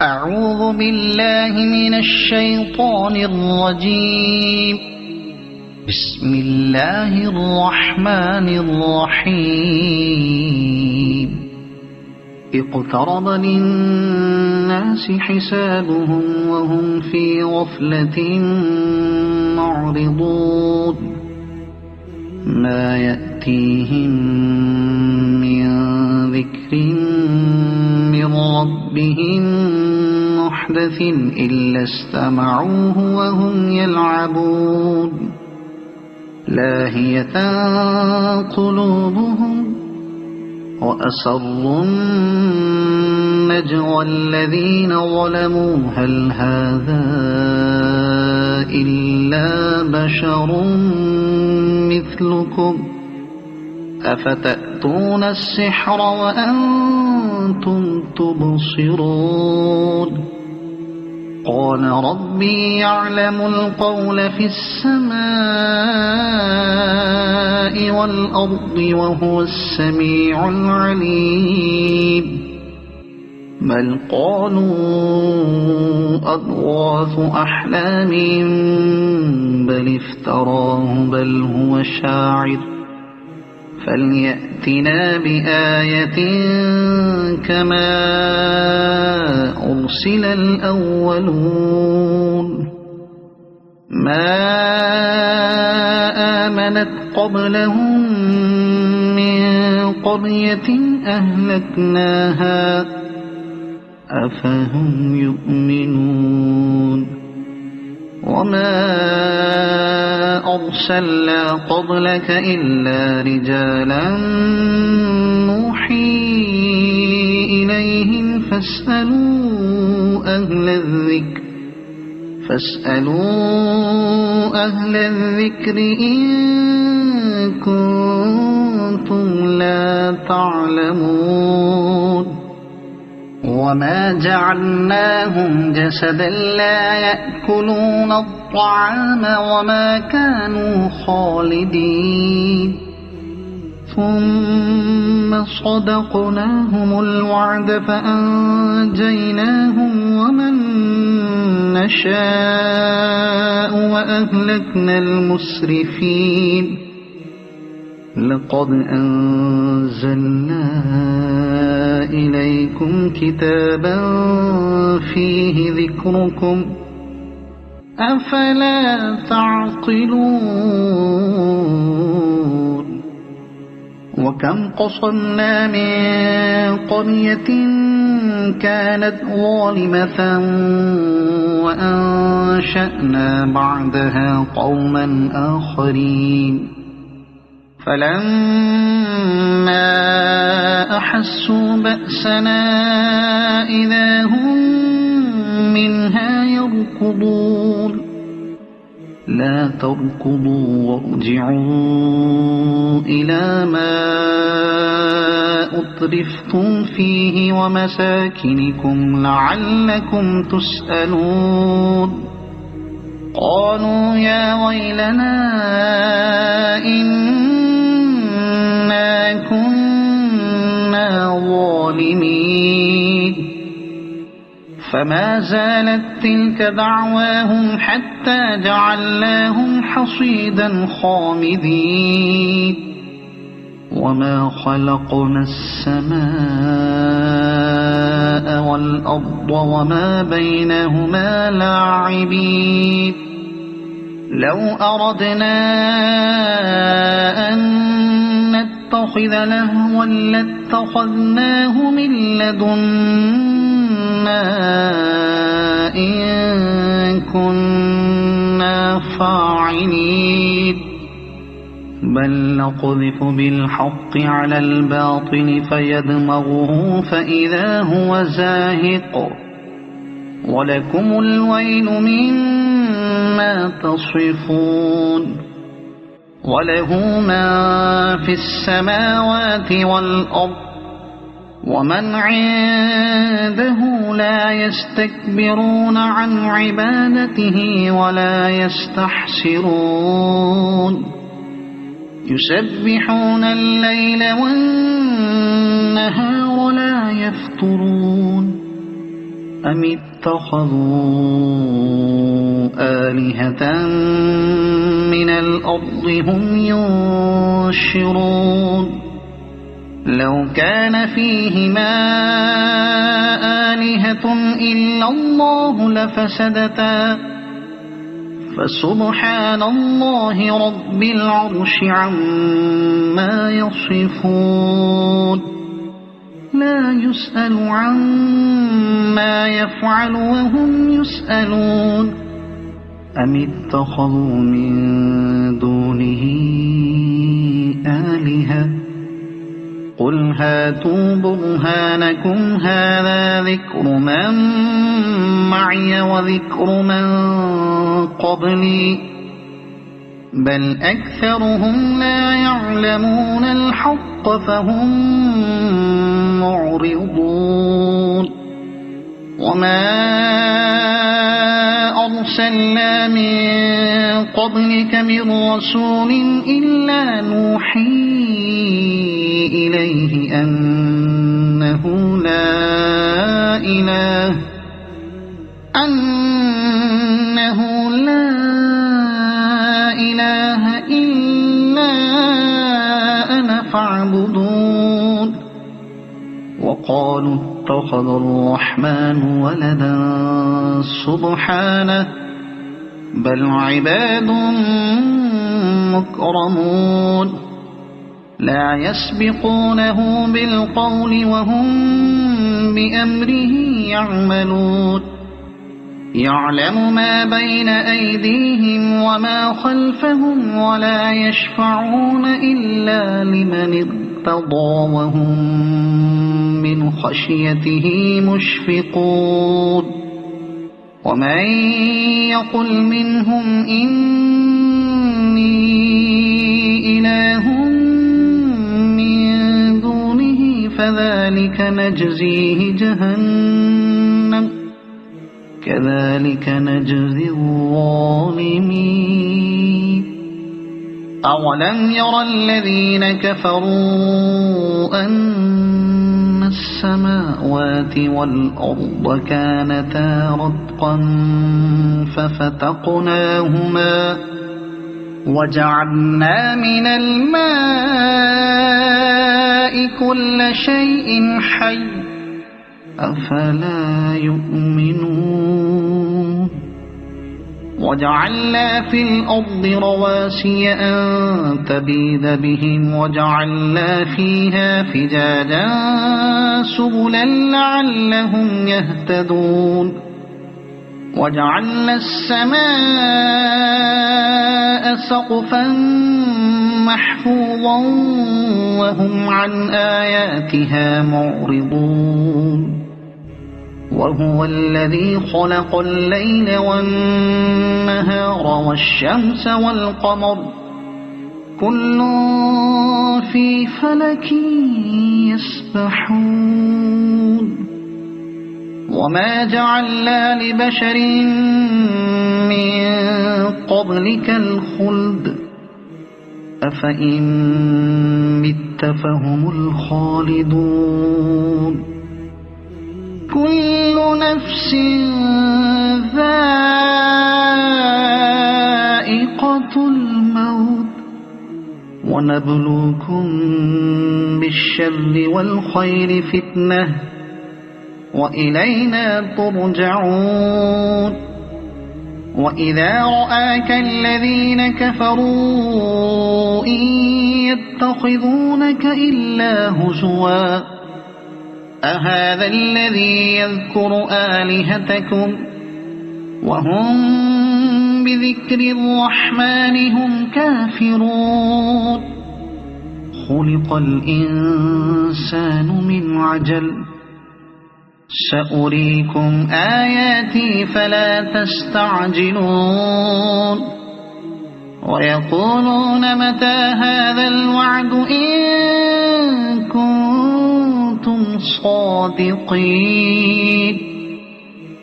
أعوذ بالله من الشيطان الرجيم. بسم الله الرحمن الرحيم. اقترب للناس حسابهم وهم في غفلة معرضون. ما يأتيهم من ذكر من ربهم محدث إلا استمعوه وهم يلعبون. لاهية قلوبهم وأسروا النجوى الذين ظلموا هل هذا إلا بشر مثلكم أفتأتون السحر وأنتم تبصرون. قال ربي يعلم القول في السماء والأرض وهو السميع العليم. بل قالوا أضغاث أحلام بل افتراه بل هو شاعر فليأتنا بآية كما أرسل الأولون. ما آمنت قبلهم من قرية أهلكناها أفهم يؤمنون. وما أرسلنا قبلك إلا رجالا نوحي إليهم فاسألوا أهل الذكر إن كنتم لا تعلمون. وما جعلناهم جسدا لا يأكلون الطعام وما كانوا خالدين. ثم صدقناهم الوعد فأنجيناهم ومن نشاء وأهلكنا المسرفين. لقد أنزلنا إليكم كتابا فيه ذكركم أفلا تعقلون. وكم قصمنا من قرية كانت ظالمة وأنشأنا بعدها قوما آخرين فلما أحسوا بأسنا إذا هم منها يركضون. لا تركضوا وارجعوا إلى ما أترفتم فيه ومساكنكم لعلكم تسألون. قالوا يا ويلنا إنا كنا ظالمين. فما زالت تلك دعواهم حتى جعلناهم حصيدا خامدين. وما خلقنا السماء والأرض وما بينهما لاعبين. لو أردنا أن نتخذ لهوا لاتخذناه من لدنا إن كنا فاعلين. بل نقذف بالحق على الباطل فيدمغه فإذا هو زاهق ولكم الويل مما تصفون. وله ما في السماوات والأرض ومن عنده لا يستكبرون عن عبادته ولا يستحسرون. يسبحون الليل والنهار لا يفترون. أم اتخذوا آلهة من الأرض هم ينشرون لو كان فيهما آلهة إلا الله لفسدتا فسبحان الله رب العرش عما يصفون لا يسأل عما يفعل وهم يسألون أم اتخذوا من دونه آلهة قل هاتوا برهانكم هذا ذكر من معي وذكر من قبلي بل أكثرهم لا يعلمون الحق فهم معرضون وما أرسلنا من قبلك من رسول إلا نوحي إليه أنه لا إله إلا أنا فاعبدون وقالوا اتخذ الرحمن ولدا سبحانه بل عباد مكرمون لا يسبقونه بالقول وهم بأمره يعملون يعلم ما بين أيديهم وما خلفهم ولا يشفعون إلا لمن ارتضى وهم من خشيته مشفقون ومن يقل منهم إني إله من دونه فذلك نجزيه جهنم كذلك نجزي الظالمين أولم ير الذين كفروا أن السماوات والأرض كانتا رتقا ففتقناهما وجعلنا من الماء كل شيء حي أفلا يؤمنون وجعلنا في الأرض رواسي أن تبيد بهم وجعلنا فيها فجاجا سبلا لعلهم يهتدون وجعلنا السماء سقفا محفوظا وهم عن آياتها معرضون وهو الذي خلق الليل والنهار والشمس والقمر كل في فلك يسبحون وما جعلنا لبشر من قبلك الخلد أفإن مت فهم الخالدون كل نفس ذائقة الموت ونبلوكم بالشر والخير فتنة وإلينا ترجعون وإذا رآك الذين كفروا إن يتخذونك إلا هزوا أهذا الذي يذكر آلهتكم وهم بذكر الرحمن هم كافرون خلق الإنسان من عجل سأريكم آياتي فلا تستعجلون ويقولون متى هذا الوعد إن كنتم صادقين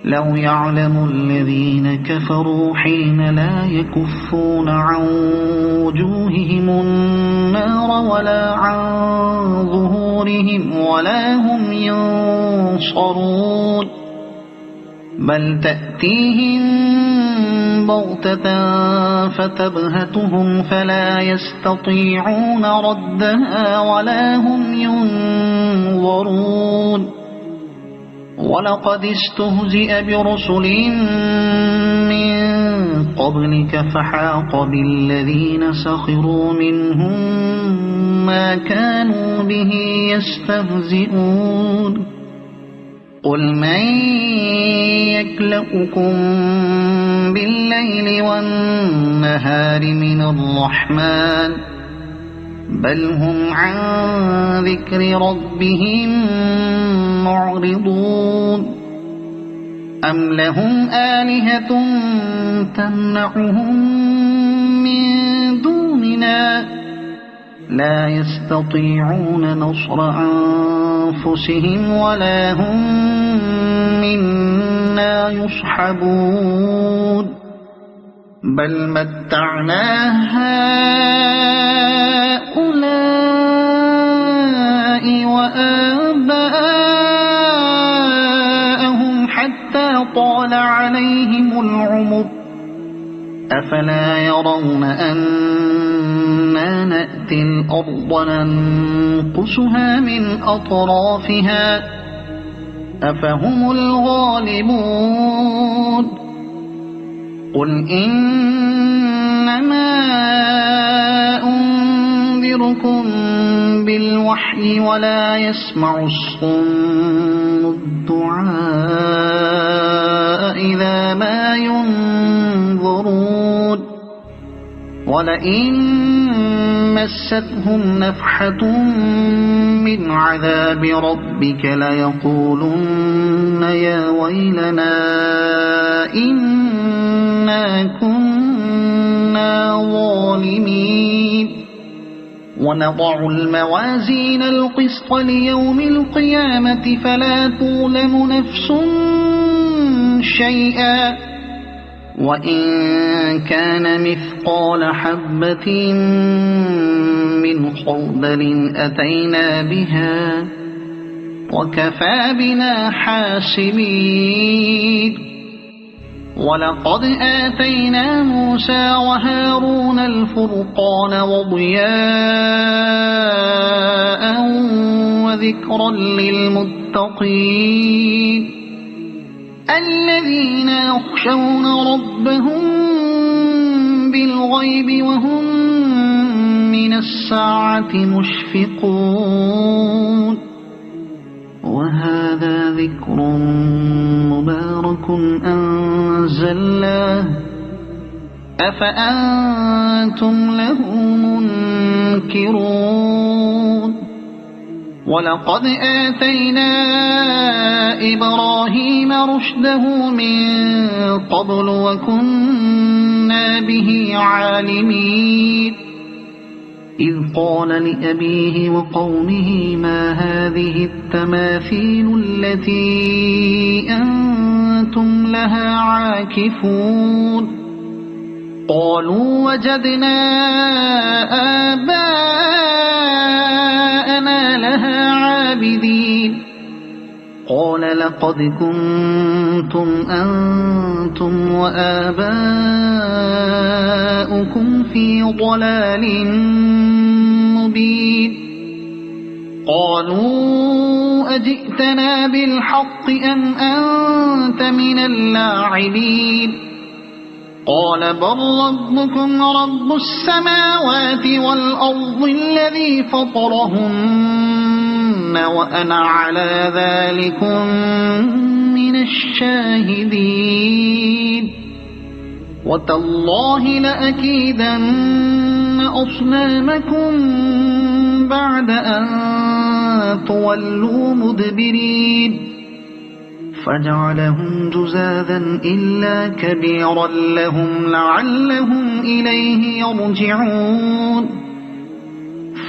لو يعلم الذين كفروا حين لا يكفون عن وجوههم النار ولا عن ظهورهم ولا هم ينصرون بل تأتيهم بغتة فتبهتهم فلا يستطيعون ردها ولا هم ينظرون ولقد استهزئ برسل من قبلك فحاق بالذين سخروا منهم ما كانوا به يستهزئون قل من يكلؤكم بالليل والنهار من الرحمن بل هم عن ذكر ربهم معرضون أم لهم آلهة تمنعهم من دوننا لا يستطيعون نصر أنفسهم ولا هم منا يصحبون بل متعنا هؤلاء وآباءهم حتى طال عليهم العمر أفلا يرون أنا نأتي الأرض ننقصها من أطرافها أفهم الغالبون قل إنما أنذركم بالوحي ولا يسمع الصم الدعاء إذا ما ينظرون ولئن مستهم نفحة من عذاب ربك ليقولن يا ويلنا إنا كنا ظالمين ونضع الموازين القسط ليوم القيامة فلا تظلم نفس شيئا وإن كان مثقال حبة من خردل أتينا بها وكفى بنا حاسبين ولقد آتينا موسى وهارون الفرقان وضياء وذكرا للمتقين الذين يخشون ربهم بالغيب وهم من الساعة مشفقون وهذا ذكر مبارك أنزلناه أفأنتم له منكرون ولقد آتينا إبراهيم رشده من قبل وكنا به عالمين إذ قال لأبيه وقومه ما هذه التماثيل التي أنتم لها عاكفون قالوا وجدنا آباءنا لها عابدين قال لقد كنتم أنتم وآباؤكم في ضلال مبين قالوا أجئتنا بالحق أم أنت من اللاعبين قال بل ربكم رب السماوات والأرض الذي فطرهن وأنا على ذلكم من الشاهدين وتالله لأكيدن أصنامكم بعد أن تولوا مدبرين فجعلهم جزاذا إلا كبيرا لهم لعلهم إليه يرجعون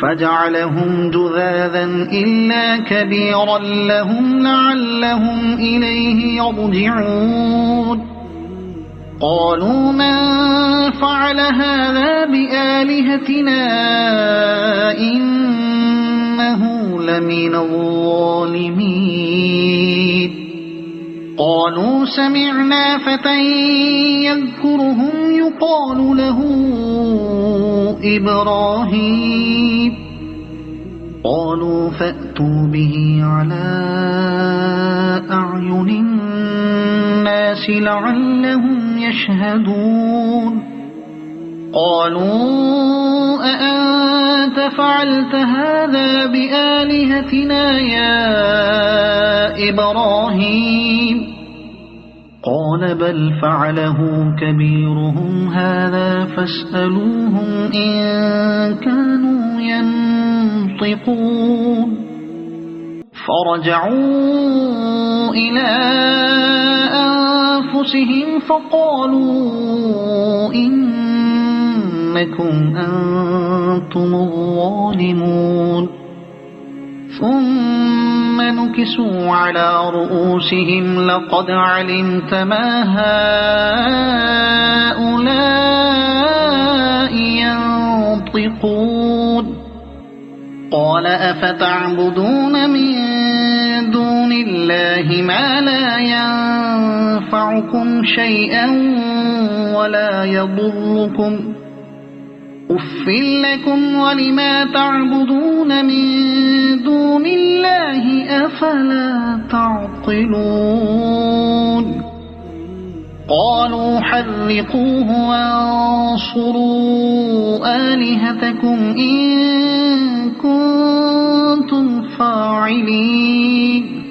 فجعلهم جذاذا إلا كبيرا لهم لعلهم إليه يرجعون قالوا من فعل هذا بآلهتنا إنه لمن الظالمين قالوا سمعنا فتى يذكرهم يقال له إبراهيم قالوا فأتوا به على أعين الناس لعلهم يشهدون قالوا أأنت فعلت هذا بآلهتنا يا إبراهيم قال بل فعله كبيرهم هذا فاسألوهم إن كانوا ينطقون فرجعوا إلى أنفسهم فقالوا إنكم أنتم الظالمون ثم نكسوا على رؤوسهم لقد علمت ما هؤلاء ينطقون قال أفتعبدون من دون الله ما لا ينفعكم شيئا ولا يضركم أف لكم ولما تعبدون من دون الله أفلا تعقلون قالوا حرقوه وانصروا آلهتكم إن كنتم فاعلين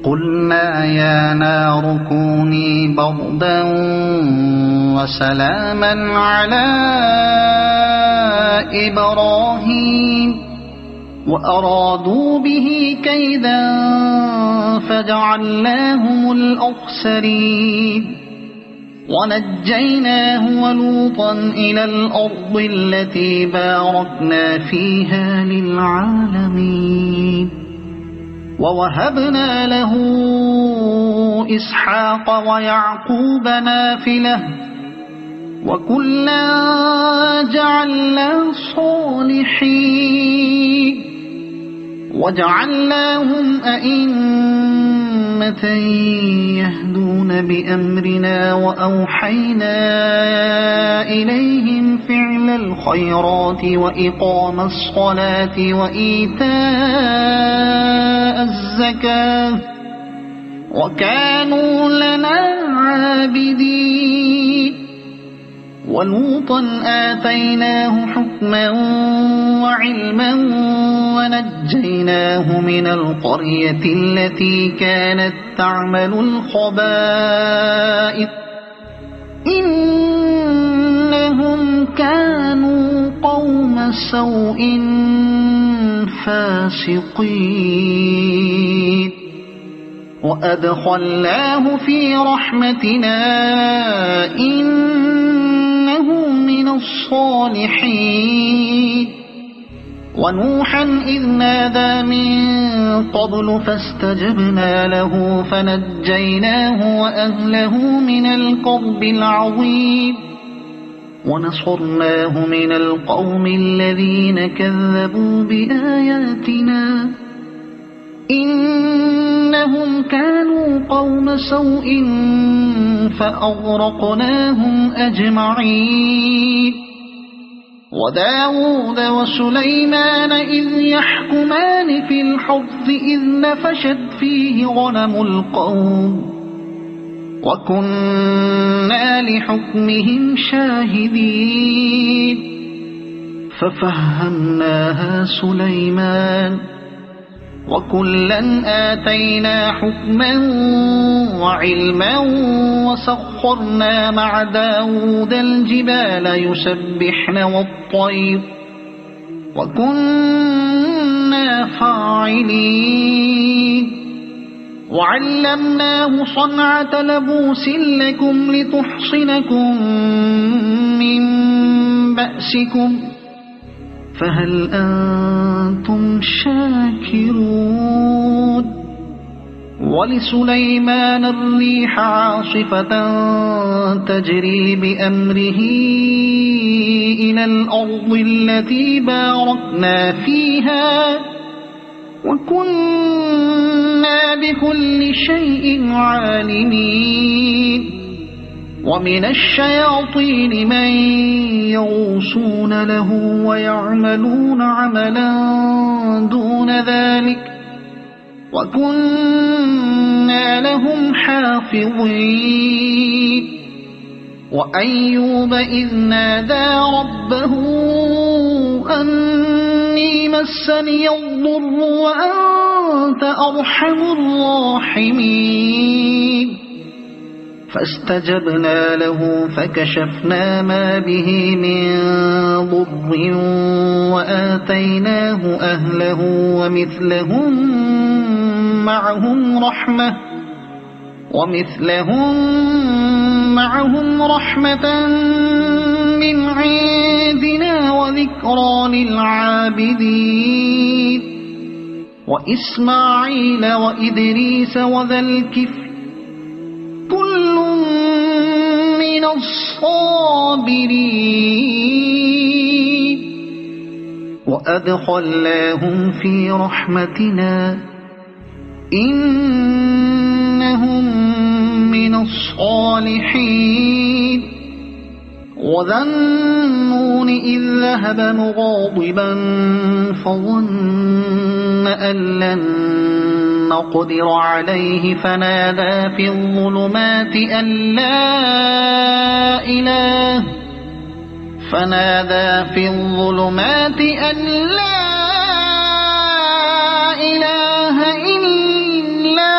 قلنا يا نار كوني بردا وسلاما على إبراهيم وأرادوا به كيدا فجعلناهم الأخسرين ونجيناه ولوطا إلى الأرض التي باركنا فيها للعالمين ووهبنا له إسحاق ويعقوب نافلة وكلا جعلنا صالحين وجعلناهم أئمة يهدون بأمرنا وأوحينا إليهم فعل الخيرات وإقام الصلاة وإيتاء الزكاة وكانوا لنا عابدين ولوطا آتيناه حكما وعلما ونجيناه من القرية التي كانت تعمل الخبائث إنهم كانوا قوم سوء فاسقين وأدخلناه في رحمتنا إنه من الصالحين ونوحا إذ نادى من قبل فاستجبنا له فنجيناه وأهله من الكرب العظيم ونصرناه من القوم الذين كذبوا بآياتنا إنهم كانوا قوم سوء فأغرقناهم أجمعين وداود وسليمان إذ يحكمان في الحرث إذ نفشت فيه غنم القوم وكنا لحكمهم شاهدين ففهمناها سليمان وكلا آتينا حكما وعلما وسخرنا مع داود الجبال يسبحن والطير وكنا فاعلين وعلمناه صنعة لبوس لكم لتحصنكم من بأسكم فهل أنتم شاكرون ولسليمان الريح عاصفة تجري بأمره إلى الأرض التي باركنا فيها وكنا بكل شيء عالمين ومن الشياطين من يغوصون له ويعملون عملا دون ذلك وكنا لهم حافظين وأيوب إذ نادى ربه أني مسني الضر وأنت أرحم الراحمين فاستجبنا له فكشفنا ما به من ضر وآتيناه أهله ومثلهم معهم رحمة من عندنا وذكرى للعابدين وإسماعيل وإدريس وذا الكفل كل من الصابرين وأدخلناهم في رحمتنا إنهم من الصالحين وذا النون إذ ذهب مغاضبا فظن أن لن نقدر عليه فنادى في الظلمات أن لا إله إلا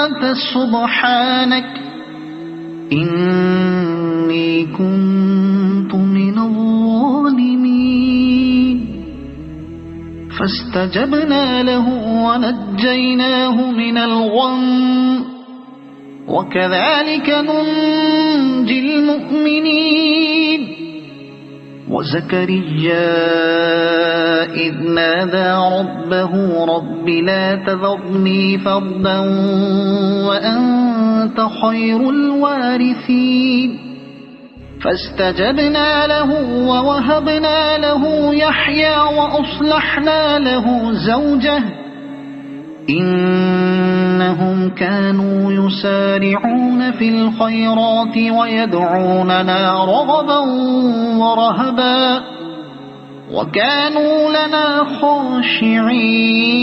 أنت سبحانك إني كنت من الظالمين فاستجبنا له ونجيناه من الغم وكذلك ننجي المؤمنين وزكريا إذ نادى ربه رب لا تذرني فردا وأنت خير الوارثين فاستجبنا له ووهبنا له يحيى وأصلحنا له زوجه إنهم كانوا يسارعون في الخيرات ويدعوننا رغبا ورهبا وكانوا لنا خاشعين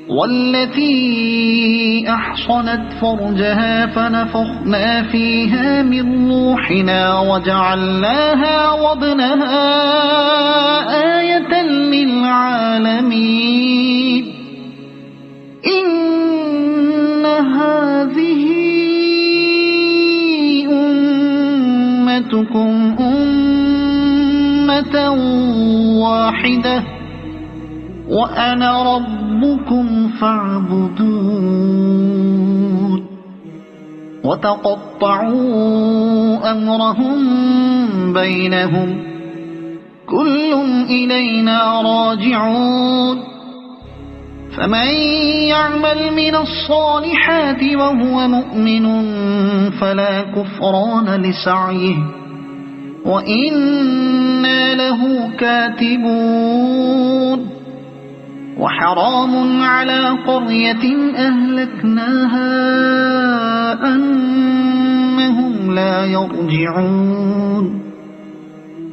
والتي أحصنت فرجها فنفخنا فيها من روحنا وجعلناها وابنها آية للعالمين إن هذه أمتكم أمة واحدة وأنا ربكم فاعبدون وتقطعوا أمرهم بينهم كل إلينا راجعون فمن يعمل من الصالحات وهو مؤمن فلا كفران لسعيه وإنا له كاتبون وحرام على قرية أهلكناها أنهم لا يرجعون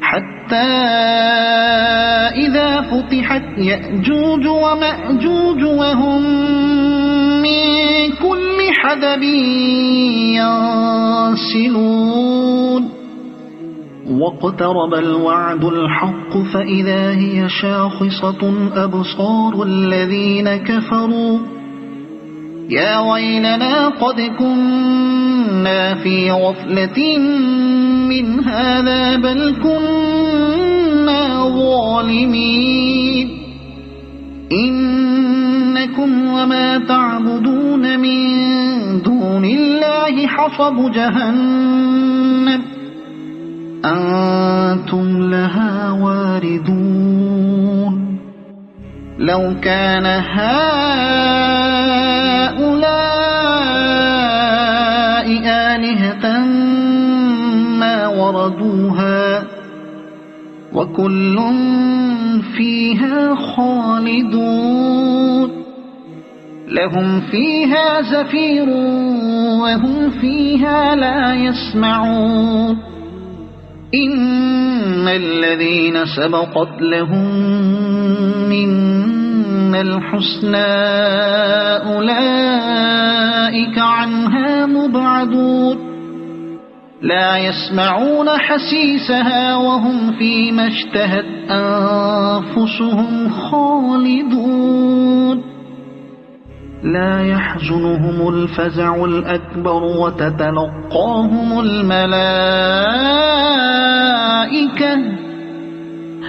حتى إذا فتحت يأجوج ومأجوج وهم من كل حدب ينسلون واقترب الوعد الحق فإذا هي شاخصة أبصار الذين كفروا يا ويلنا قد كنا في غفلة من هذا بل كنا ظالمين إنكم وما تعبدون من دون الله حصب جهنم أنتم لها واردون لو كان هؤلاء آلهة ما وردوها وكل فيها خالدون لهم فيها زفير وهم فيها لا يسمعون إن الذين سبقت لهم منا الحسنى أولئك عنها مبعدون لا يسمعون حسيسها وهم فيما اشتهت أنفسهم خالدون لا يحزنهم الفزع الأكبر وتتلقاهم الملائكة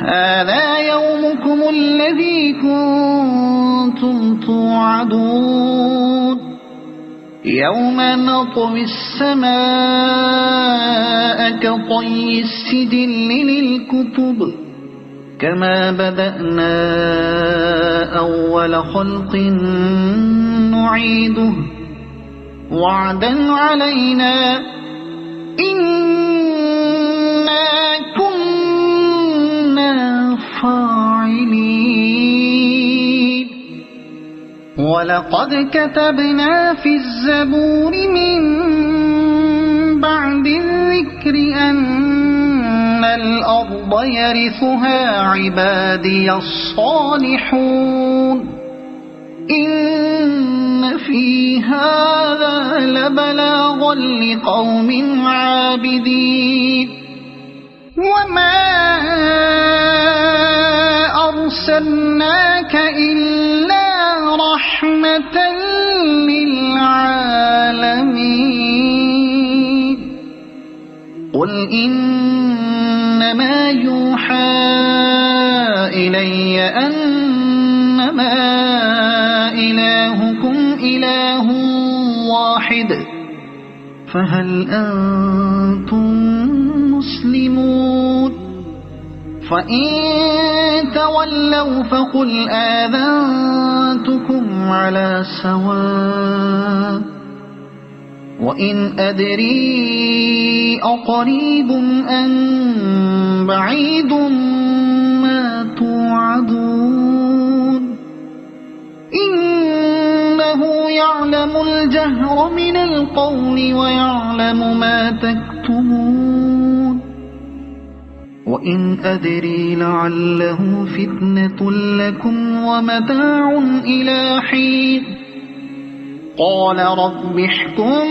هذا يومكم الذي كنتم توعدون يوم نطوي السماء كطي السجل للكتب كما بدأنا أول خلق نعيده وعدا علينا إنا كنا فاعلين ولقد كتبنا في الزبور من بعد الذكر أن الأرض يرثها عبادي الصالحون إن في هذا لبلاغا لقوم عابدين وما أرسلناك إلا رحمة للعالمين قل إنما يوحى إلي أنما إلهكم إله واحد فهل أنتم مسلمون فإن تولوا فقل آذنتكم على سواء وإن أدري أقريب أم بعيد ما توعدون إنه يعلم الجهر من القول ويعلم ما تكتمون وإن أدري لعله فتنة لكم ومتاع إلى حين قال رب احكم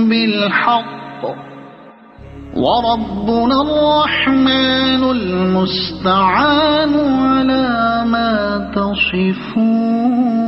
بالحق وربنا الرحمن المستعان على ما تصفون